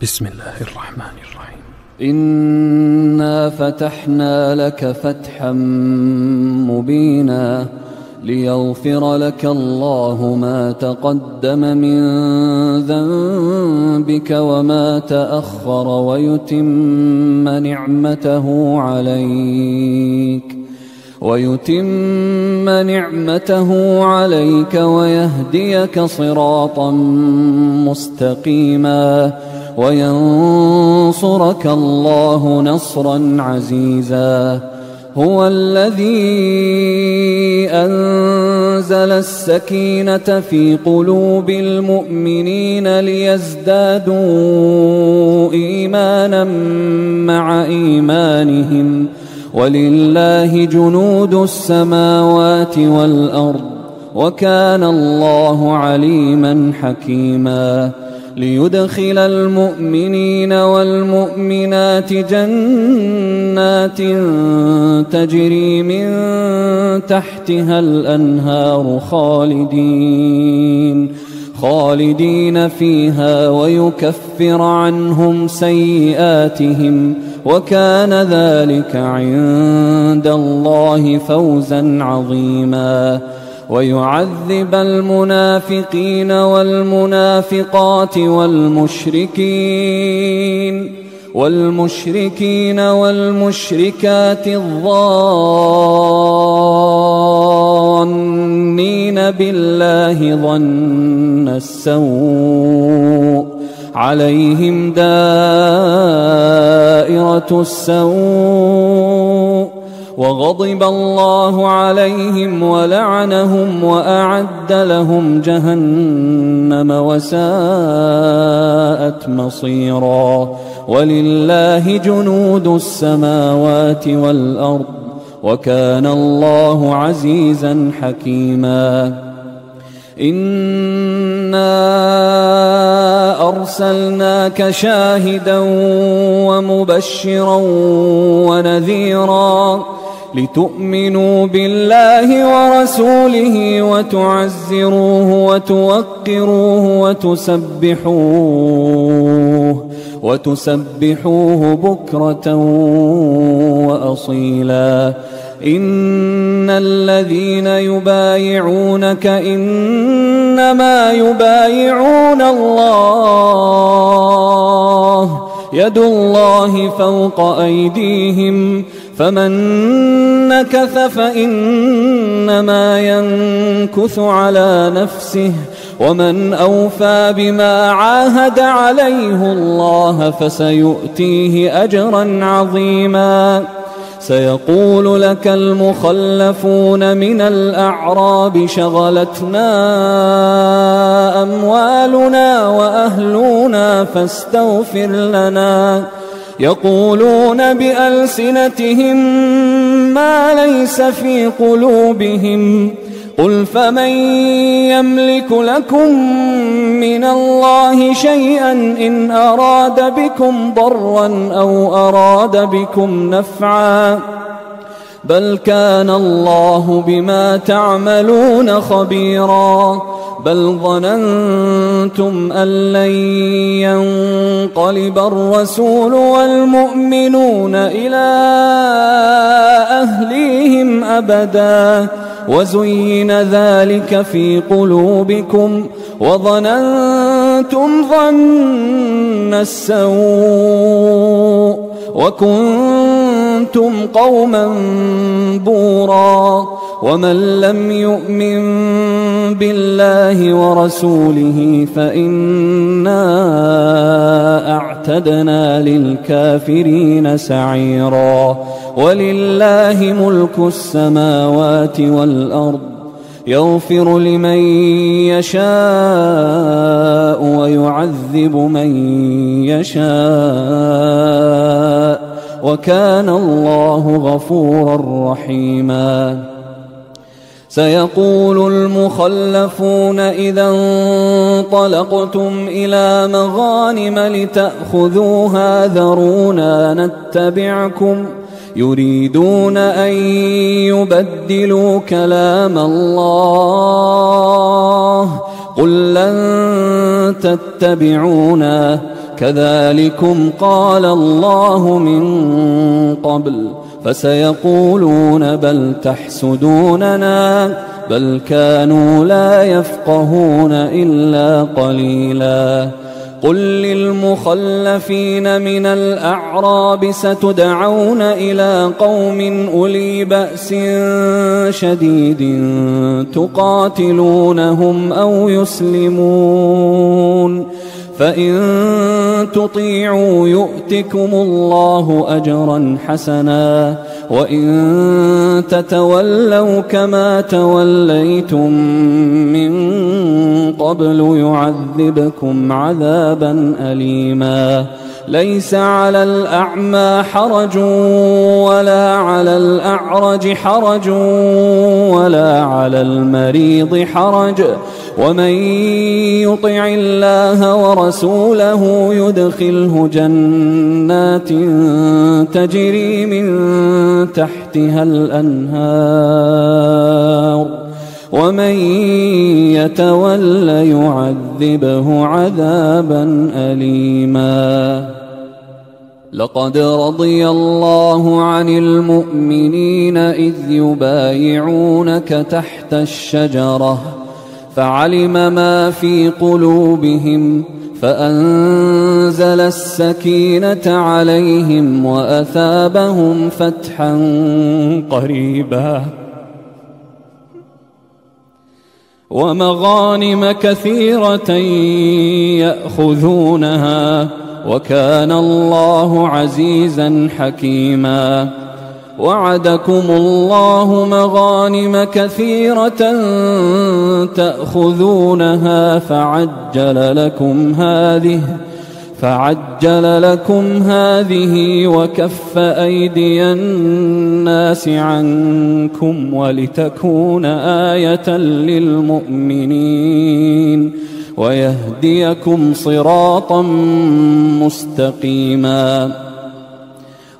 بسم الله الرحمن الرحيم. إنا فتحنا لك فتحا مبينا ليغفر لك الله ما تقدم من ذنبك وما تأخر ويتم نعمته عليك ويهديك صراطا مستقيما وينصرك الله نصرا عزيزا. هو الذي أنزل السكينة في قلوب المؤمنين ليزدادوا إيمانا مع إيمانهم ولله جنود السماوات والأرض وكان الله عليما حكيما. ليدخل المؤمنين والمؤمنات جنات تجري من تحتها الأنهار خالدين فيها ويكفر عنهم سيئاتهم وكان ذلك عند الله فوزا عظيما. ويعذب المنافقين والمنافقات والمشركين والمشركات الظانين بالله ظن السوء عليهم دائرة السوء وغضب الله عليهم ولعنهم وأعد لهم جهنم وساءت مصيرا. ولله جنود السماوات والأرض وكان الله عزيزا حكيما. إنا أرسلناك شاهدا ومبشرا ونذيرا لتؤمنوا بالله ورسوله وتعزروه وتوقروه وتسبحوه بكرة وأصيلا. إن الذين يبايعونك إنما يبايعون الله يد الله فوق أيديهم فمن نكث فإنما ينكث على نفسه ومن أوفى بما عاهد عليه الله فسيؤتيه أجرا عظيما. سيقول لك المخلفون من الأعراب شغلتنا أموالنا وأهلنا فاستغفر لنا يقولون بألسنتهم ما ليس في قلوبهم قل فمن يملك لكم من الله شيئا إن أراد بكم ضرا أو أراد بكم نفعا بل كان الله بما تعملون خبيرا. بل ظننتم أن لن ينقلب الرسول والمؤمنون إلى أهليهم أبدا وزين ذلك في قلوبكم وظننتم ظن السوء وكنتم قوما بورا. ومن لم يؤمن بالله ورسوله فإنا أعتدنا للكافرين سعيرا. ولله ملك السماوات والأرض يغفر لمن يشاء ويعذب من يشاء وكان الله غفورا رحيما. سيقول المخلفون إذا انطلقتم إلى مغانم لتأخذوها ذرونا نتبعكم يريدون أن يبدلوا كلام الله قل لن تتبعونا كذلكم قال الله من قبل فسيقولون بل تحسدوننا بل كانوا لا يفقهون إلا قليلا قل للمخلفين من الأعراب ستدعون إلى قوم أولي بأس شديد تقاتلونهم أو يسلمون فإن تطيعوا يؤتكم الله أجرا حسنا وإن تتولوا كما توليتم من قبل يعذبكم عذابا أليما ليس على الأعمى حرج ولا على الأعرج حرج ولا على المريض حرج ومن يطع الله ورسوله يدخله جنات تجري من تحتها الأنهار ومن يتول يعذبه عذابا أليما لقد رضي الله عن المؤمنين إذ يبايعونك تحت الشجرة فعلم ما في قلوبهم فأنزل السكينة عليهم وأثابهم فتحا قريبا ومغانم كثيرة يأخذونها وكان الله عزيزا حكيما وعدكم الله مغانم كثيرة تأخذونها فعجل لكم هذه وكف أيدي الناس عنكم ولتكون آية للمؤمنين ويهديكم صراطا مستقيما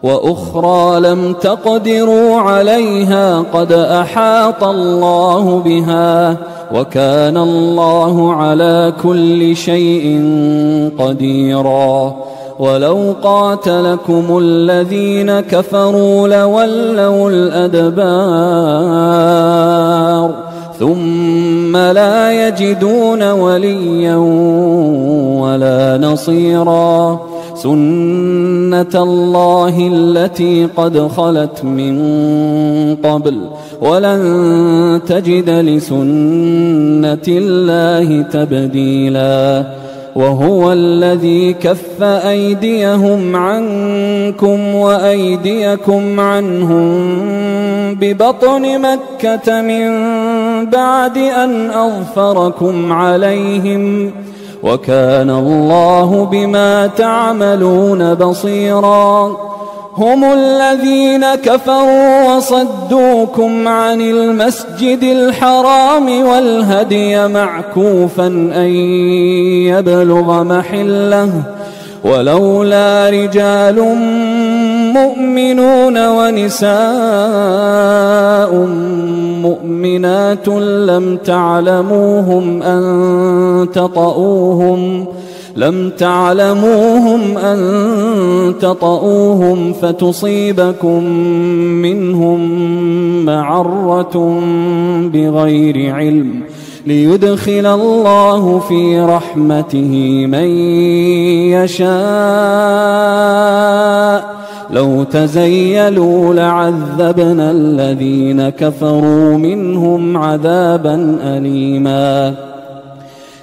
وأخرى لم تقدروا عليها قد أحاط الله بها وكان الله على كل شيء قديرا ولو قاتلكم الذين كفروا لولوا الأدبار ثم لا يجدون وليا ولا نصيرا سنة الله التي قد خلت من قبل ولن تجد لسنة الله تبديلا وهو الذي كف أيديهم عنكم وأيديكم عنهم ببطن مكة من بعد أن أظفركم عليهم وكان الله بما تعملون بصيرا هم الذين كفروا وصدوكم عن المسجد الحرام والهدي معكوفا أن يبلغ محله ولولا رجال مؤمنون ونساء مؤمنات لم تعلموهم أن تطؤوهم فتصيبكم منهم معرة بغير علم ليدخل الله في رحمته من يشاء لو تزيلوا لعذبنا الذين كفروا منهم عذابا أليما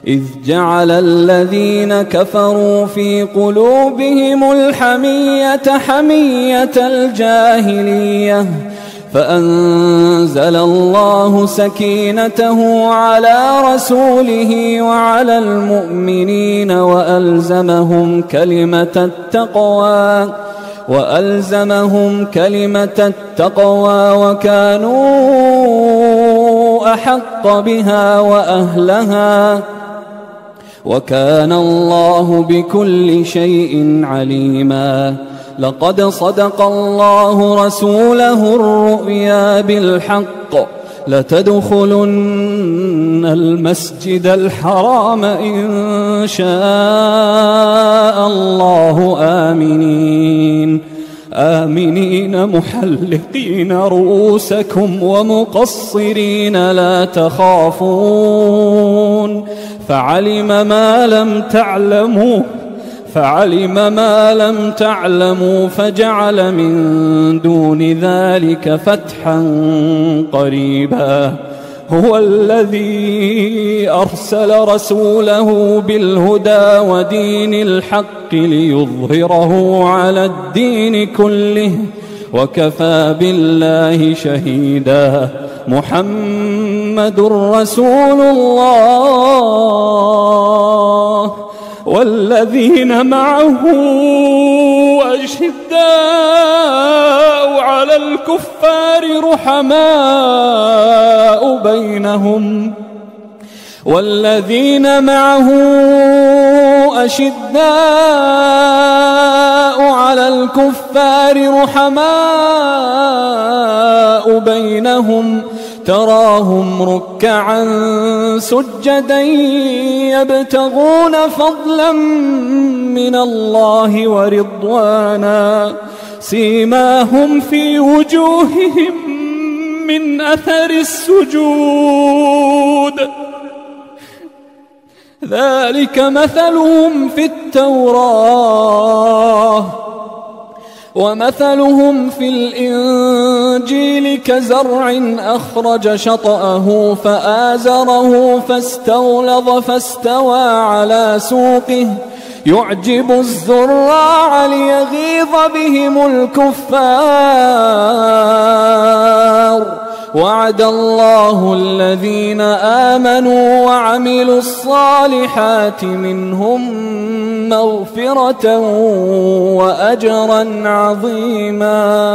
إذ جعل الذين كفروا في قلوبهم الحمية حمية الجاهلية فأنزل الله سكينته على رسوله وعلى المؤمنين وألزمهم كلمة التقوى وكانوا أحق بها وأهلها وكان الله بكل شيء عليما لقد صدق الله رسوله الرؤيا بالحق لتدخلن المسجد الحرام إن شاء الله آمنين محلقين رؤوسكم ومقصرين لا تخافون فعلم ما لم تعلموا فجعل من دون ذلك فتحا قريبا. هو الذي أرسل رسوله بالهدى ودين الحق ليظهره على الدين كله وكفى بالله شهيدا. محمد رسول الله والذين معه أشداء على الكفار رحماء بينهم تراهم ركعا سجدا يبتغون فضلا من الله ورضوانا سيماهم في وجوههم من أثر السجود ذلك مثلهم في التوراة ومثلهم في الإنجيل كزرع أخرج شطأه فآزره فاستغلظ فاستوى على سوقه يعجب الزراع ليغيظ بهم الكفار. وعد الله الذين آمنوا وعملوا الصالحات منهم مغفرة وأجرا عظيما.